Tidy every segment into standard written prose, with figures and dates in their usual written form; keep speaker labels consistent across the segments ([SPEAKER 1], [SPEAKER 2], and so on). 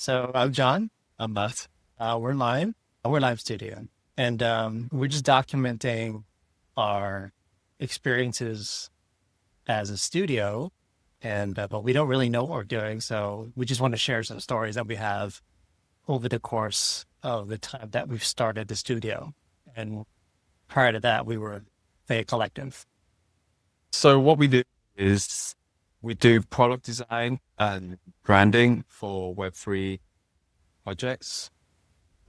[SPEAKER 1] So I'm John. I'm Matt. We're live. We're live studio, and we're just documenting our experiences as a studio. And but we don't really know what we're doing, so we just want to share some stories that we have over the course of the time that we've started the studio. And prior to that, we were a collective.
[SPEAKER 2] So what we do is we do product design and branding for Web3 projects.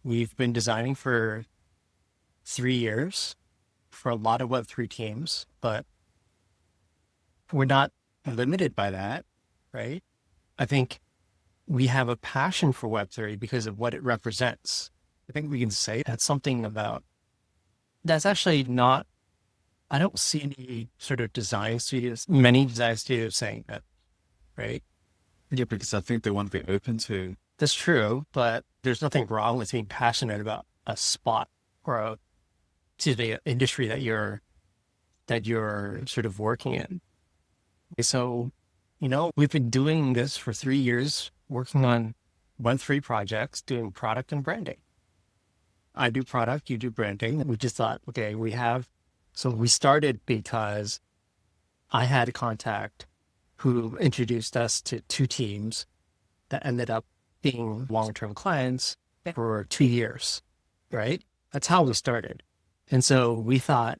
[SPEAKER 1] We've been designing for 3 years for a lot of Web3 teams, but we're not limited by that, right? I think we have a passion for Web3 because of what it represents. I think we can say that's something about that's actually not, I don't see any sort of design studios, many design studios saying that, right?
[SPEAKER 2] Yeah, because I think they want to be open to.
[SPEAKER 1] That's true, but there's nothing wrong with being passionate about a spot or a, excuse me, an industry that you're sort of working in. So, we've been doing this for 3 years, working on Web3 projects, doing product and branding. I do product, you do branding. We just thought, okay, so we started because I had a contact who introduced us to two teams that ended up being long-term clients for 2 years, right? That's how we started. And so we thought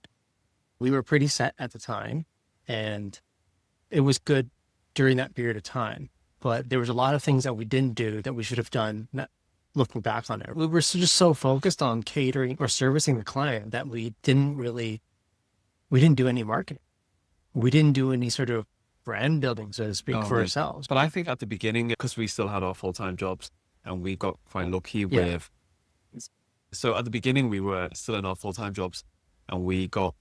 [SPEAKER 1] we were pretty set at the time, and it was good during that period of time. But there was a lot of things that we didn't do that we should have done. Looking back on it, we were just so focused on catering or servicing the client that we didn't do any marketing. We didn't do any sort of brand building, so to speak,
[SPEAKER 2] Oh,
[SPEAKER 1] for
[SPEAKER 2] right.
[SPEAKER 1] ourselves.
[SPEAKER 2] But I think at the beginning, because we still had our full-time jobs and we got quite lucky
[SPEAKER 1] Yeah,
[SPEAKER 2] with, so at the beginning we were still in our full-time jobs and we got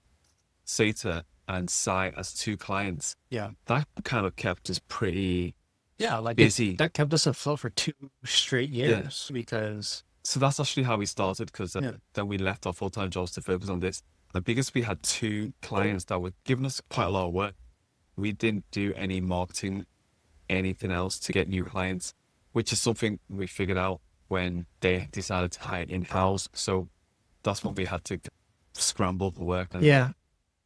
[SPEAKER 2] Sata and Sai as two clients.
[SPEAKER 1] yeah,
[SPEAKER 2] That kind of kept us pretty
[SPEAKER 1] yeah. Like
[SPEAKER 2] busy.
[SPEAKER 1] that kept us afloat for 2 straight
[SPEAKER 2] Yeah.
[SPEAKER 1] years because
[SPEAKER 2] So that's actually how we started because
[SPEAKER 1] yeah,
[SPEAKER 2] then we left our full-time jobs to focus on this. And because we had two clients that were giving us quite a lot of work, we didn't do any marketing, anything else to get new clients, which is something we figured out when they decided to hire in-house. So that's when we had to scramble for work. And
[SPEAKER 1] yeah.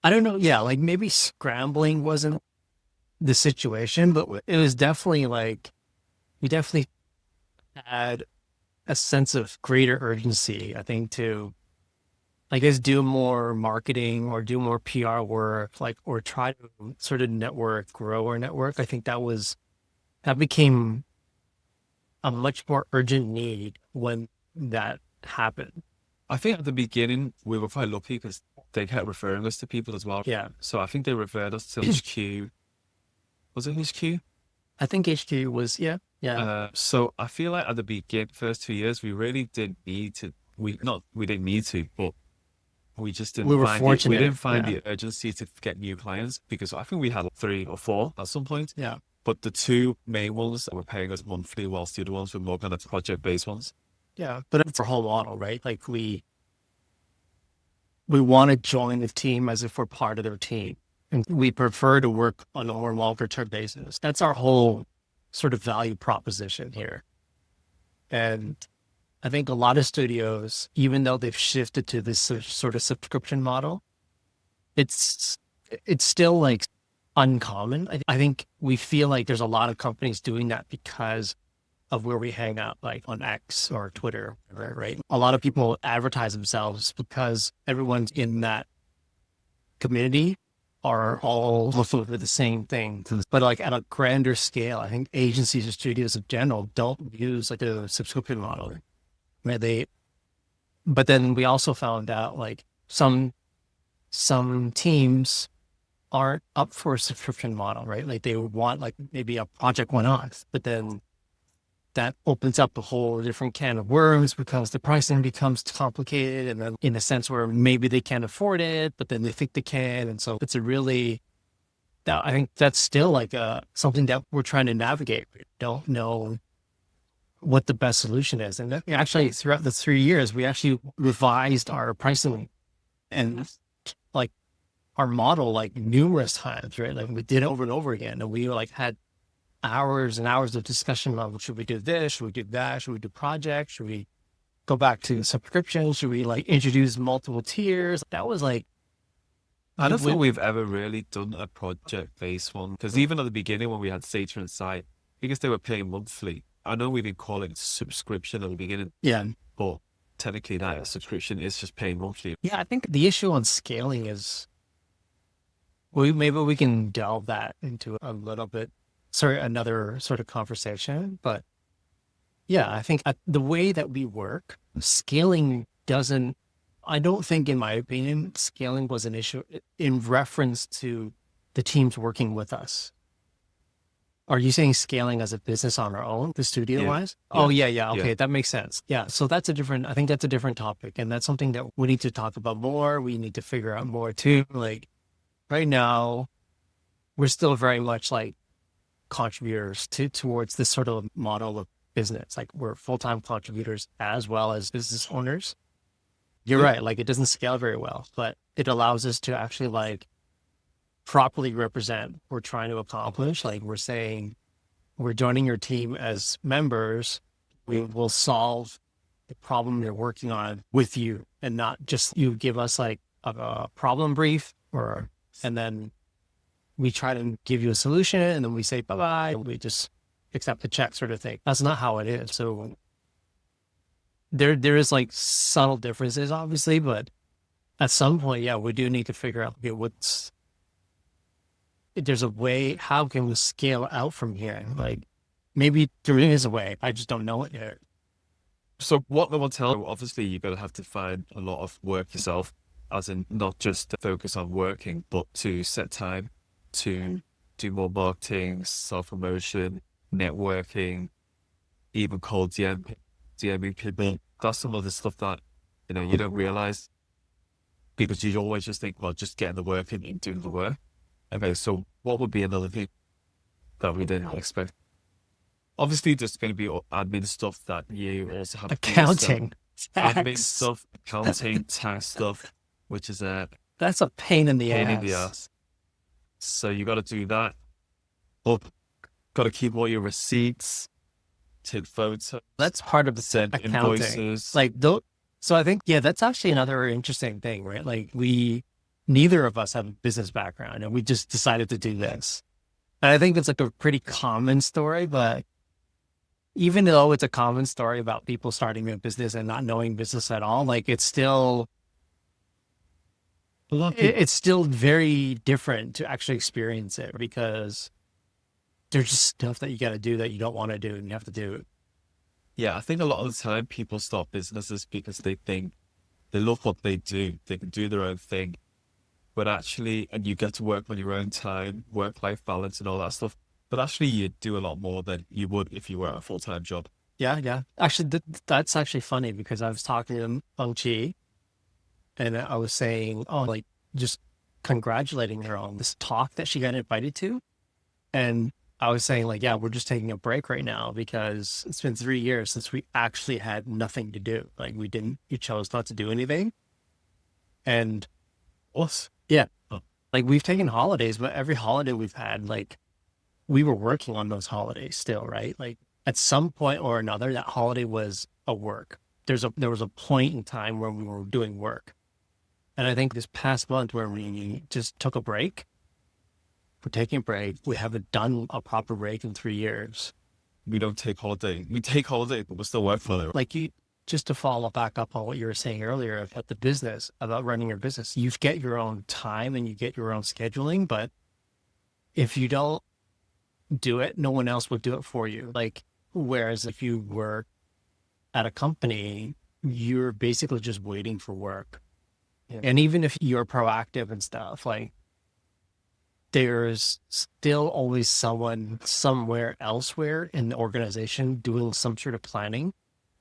[SPEAKER 1] I don't know. Yeah, like maybe scrambling wasn't the situation, but it was definitely like we definitely had a sense of greater urgency, I think, to I guess do more marketing or do more PR work, like or try to sort of network, grow our network. I think that became a much more urgent need when that happened.
[SPEAKER 2] I think at the beginning, we were quite lucky because they kept referring us to people as well.
[SPEAKER 1] Yeah.
[SPEAKER 2] So I think they referred us to HQ. Was it HQ?
[SPEAKER 1] I think HQ was, yeah, yeah.
[SPEAKER 2] So I feel like at the beginning, first 2 years, we really didn't need to. We didn't need to, but we just didn't
[SPEAKER 1] We were
[SPEAKER 2] find it. We
[SPEAKER 1] fortunate.
[SPEAKER 2] didn't find
[SPEAKER 1] Yeah.
[SPEAKER 2] the urgency to get new clients because I think we had like three or four at some point.
[SPEAKER 1] Yeah.
[SPEAKER 2] But the two main ones that were paying us monthly, whilst the other ones were more kind of project-based ones.
[SPEAKER 1] Yeah. But it's our whole model, right? Like we want to join the team as if we're part of their team. And we prefer to work on a more longer term basis. That's our whole sort of value proposition here. And I think a lot of studios, even though they've shifted to this sort of subscription model, it's it's still like uncommon. I think we feel like there's a lot of companies doing that because of where we hang out, like on X or Twitter, right? A lot of people advertise themselves because everyone's in that community are all looking for the same thing. But like at a grander scale, I think agencies and studios in general don't use like a subscription model, right? But then we also found out like some teams aren't up for a subscription model, right? Like they would want like maybe a project one off, but then that opens up a whole different can of worms because the pricing becomes complicated. And then in a sense where maybe they can't afford it, but then they think they can. And so it's a really, that I think that's still like something that we're trying to navigate. We don't know what the best solution is. And actually throughout the 3 years, we actually revised our pricing and like our model like numerous times, right? Like we did it over and over again. And we like had hours and hours of discussion on should we do this, should we do that, should we do projects, should we go back to subscription, should we like introduce multiple tiers? That was like,
[SPEAKER 2] I don't think
[SPEAKER 1] we,
[SPEAKER 2] we've ever really done a project-based one because even at the beginning when we had Sata and Site, because they were paying monthly, I know we've been calling it subscription at the beginning,
[SPEAKER 1] yeah.
[SPEAKER 2] but technically that a subscription is just paying monthly.
[SPEAKER 1] Yeah, I think the issue on scaling is maybe we can delve that into a little bit. Sorry, another sort of conversation. But yeah, I think the way that we work, scaling doesn't, I don't think, in my opinion, scaling was an issue in reference to the teams working with us. Are you saying scaling as a business on our own, the studio
[SPEAKER 2] Yeah.
[SPEAKER 1] wise?
[SPEAKER 2] Yeah.
[SPEAKER 1] Oh, yeah, yeah. Okay,
[SPEAKER 2] Yeah.
[SPEAKER 1] that makes sense. Yeah. So that's I think that's a different topic. And that's something that we need to talk about more. We need to figure out more too. Like right now, we're still very much like contributors towards this sort of model of business. Like we're full-time contributors as well as business owners. You're
[SPEAKER 2] Yeah.
[SPEAKER 1] right. Like it doesn't scale very well, but it allows us to actually like properly represent what we're trying to accomplish. Like we're saying, we're joining your team as members. We will solve the problem you're working on with you, and not just you give us like a problem brief, and then we try to give you a solution, and then we say bye bye. We just accept the check, sort of thing. That's not how it is. So there is like subtle differences, obviously, but at some point, yeah, we do need to figure out, okay, there's a way, how can we scale out from here? Like maybe there is a way, I just don't know it yet.
[SPEAKER 2] So what I will tell you, obviously you're going to have to find a lot of work yourself, as in not just to focus on working, but to set time to do more marketing, self-promotion, networking, even cold DMing people. That's some of the stuff that, you don't realize because you always just think, well, just getting the work in and doing the work. Okay, so what would be another thing that we didn't expect? Obviously, there's going to be admin stuff that you also have to do yourself.
[SPEAKER 1] Accounting,
[SPEAKER 2] Admin
[SPEAKER 1] tax,
[SPEAKER 2] stuff, accounting, tax stuff, which is a
[SPEAKER 1] that's a pain in the
[SPEAKER 2] pain
[SPEAKER 1] ass.
[SPEAKER 2] in the ass. So you got to do that. Got to keep all your receipts, take photos,
[SPEAKER 1] That's part of the
[SPEAKER 2] send
[SPEAKER 1] accounting.
[SPEAKER 2] invoices.
[SPEAKER 1] Like so I think, yeah, that's actually another interesting thing, right? Like neither of us have a business background, and we just decided to do this. And I think that's like a pretty common story, but even though it's a common story about people starting a business and not knowing business at all, like it's still very different to actually experience it, because there's just stuff that you got to do that you don't want to do, and you have to do it.
[SPEAKER 2] Yeah, I think a lot of the time people start businesses because they think they love what they do. They can do their own thing. But actually, and you get to work on your own time, work-life balance and all that stuff. But actually, you do a lot more than you would if you were at a full-time job.
[SPEAKER 1] Yeah, yeah. Actually, that's actually funny, because I was talking to Feng Chi, and I was saying, oh, like just congratulating her on this talk that she got invited to. And I was saying, like, yeah, we're just taking a break right now because it's been 3 years since we actually had nothing to do. Like we chose not to do anything. And
[SPEAKER 2] Us?
[SPEAKER 1] yeah,
[SPEAKER 2] Oh.
[SPEAKER 1] like we've taken holidays, but every holiday we've had, like we were working on those holidays still, right? Like at some point or another, that holiday was a work. There was a point in time where we were doing work. And I think this past month where we just took a break, we're taking a break. We haven't done a proper break in 3 years.
[SPEAKER 2] We don't take holiday. We take holiday, but we still work for it.
[SPEAKER 1] Like just to follow back up on what you were saying earlier about the business, about running your business, you get your own time and you get your own scheduling. But if you don't do it, no one else would do it for you. Like, whereas if you work at a company, you're basically just waiting for work. Yeah. And even if you're proactive and stuff, like there's still always someone somewhere elsewhere in the organization doing some sort of planning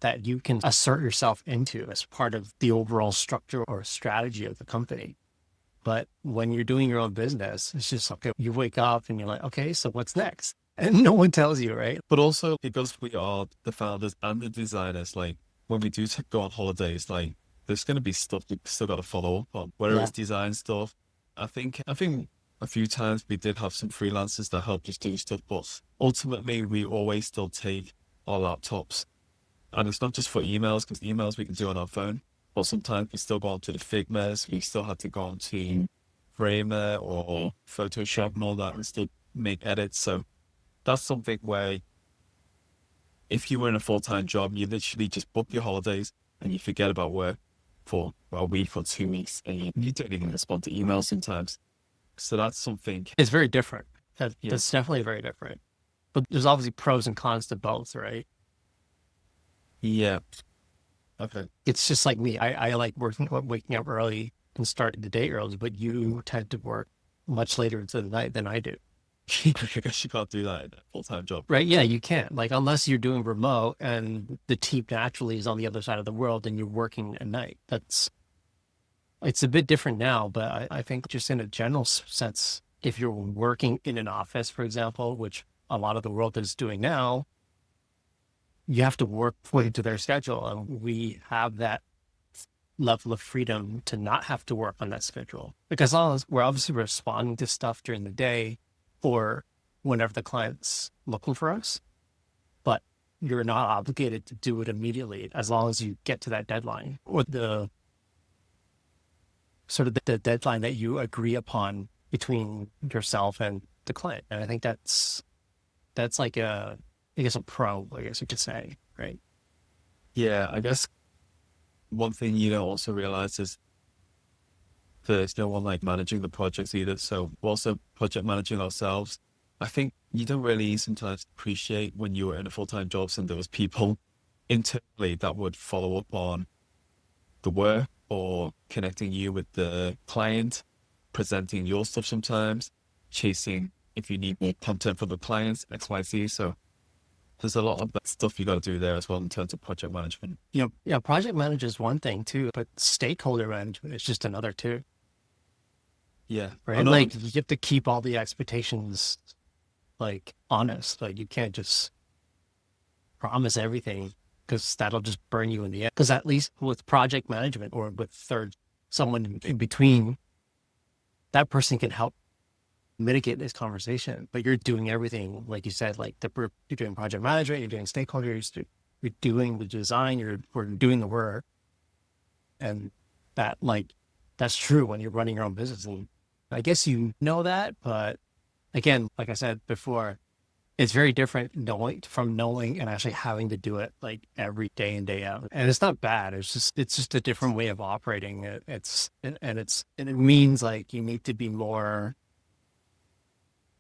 [SPEAKER 1] that you can assert yourself into as part of the overall structure or strategy of the company. But when you're doing your own business, it's just, okay, you wake up and you're like, okay, so what's next? And no one tells you, right?
[SPEAKER 2] But also because we are the founders and the designers, like when we do go on holidays, like there's going to be stuff we still got to follow up on, whether it's design stuff. I think a few times we did have some freelancers that helped us do stuff, but ultimately we always still take our laptops. And it's not just for emails, because emails we can do on our phone, but sometimes we still go onto the Figmas, we still have to go onto Framer or Photoshop and all that and still make edits. So that's something where if you were in a full-time job, you literally just book your holidays and you forget about work for a week or 2 weeks, and you don't even respond to emails sometimes. So that's something.
[SPEAKER 1] It's very different.
[SPEAKER 2] Yeah.
[SPEAKER 1] That's definitely very different. But there's obviously pros and cons to both, right?
[SPEAKER 2] Yeah. Okay.
[SPEAKER 1] It's just like me. I like waking up early and starting the day early, but you tend to work much later into the night than I do.
[SPEAKER 2] I guess you can't do that in a full-time job.
[SPEAKER 1] Right? Yeah, you can't. Like, unless you're doing remote and the team naturally is on the other side of the world and you're working at night. It's a bit different now, but I think just in a general sense, if you're working in an office, for example, which a lot of the world is doing now, you have to work according to their schedule. And we have that level of freedom to not have to work on that schedule. Because as long as we're obviously responding to stuff during the day or whenever the client's looking for us, but you're not obligated to do it immediately as long as you get to that deadline or the sort of the deadline that you agree upon between yourself and the client. And I think that's like I guess a pro, I guess you could say, right?
[SPEAKER 2] Yeah, I guess one thing you don't also realize is there's no one like managing the projects either. So we're also project managing ourselves. I think you don't really sometimes appreciate when you were in a full-time job and there was people internally that would follow up on the work or connecting you with the client, presenting your stuff sometimes, chasing if you need more content for the clients, XYZ. So there's a lot of that stuff you got to do there as well in terms of project management.
[SPEAKER 1] Yeah, project manager is one thing too, but stakeholder management is just another too,
[SPEAKER 2] Yeah.
[SPEAKER 1] right? Like you have to keep all the expectations like honest. Like you can't just promise everything because that'll just burn you in the end. Because at least with project management or with someone in between, that person can help mitigate this conversation. But you're doing everything, like you said, like you're doing project management, you're doing stakeholders, you're doing the design, we're doing the work, and that's true when you're running your own business. And I guess you know that, but again, like I said before, it's very different knowing and actually having to do it like every day in, day out. And it's not bad. It's just a different way of operating. It means like you need to be more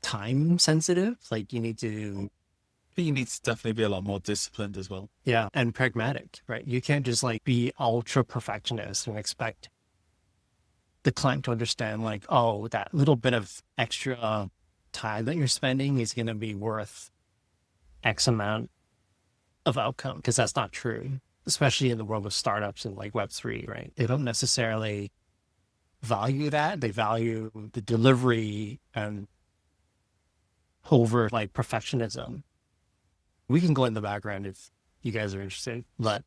[SPEAKER 1] time sensitive. Like you need to
[SPEAKER 2] definitely be a lot more disciplined as well.
[SPEAKER 1] Yeah. And pragmatic, right? You can't just like be ultra perfectionist and expect the client to understand like, oh, that little bit of extra time that you're spending is going to be worth X amount of outcome, because that's not true, especially in the world of startups and like Web3, right? They don't necessarily value that. They value the delivery and over like perfectionism. We can go in the background if you guys are interested, but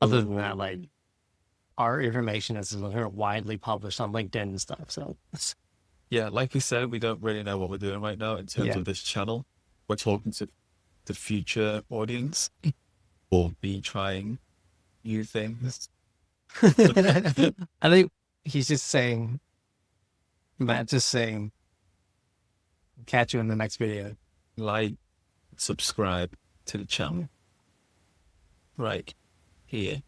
[SPEAKER 1] other than that, like our information is widely published on LinkedIn and stuff. So
[SPEAKER 2] yeah, like we said, we don't really know what we're doing right now in terms of this channel. We're talking to the future audience. We'll be trying new things.
[SPEAKER 1] I think he's just saying, Matt's just saying, catch you in the next video.
[SPEAKER 2] Like, subscribe to the channel right here.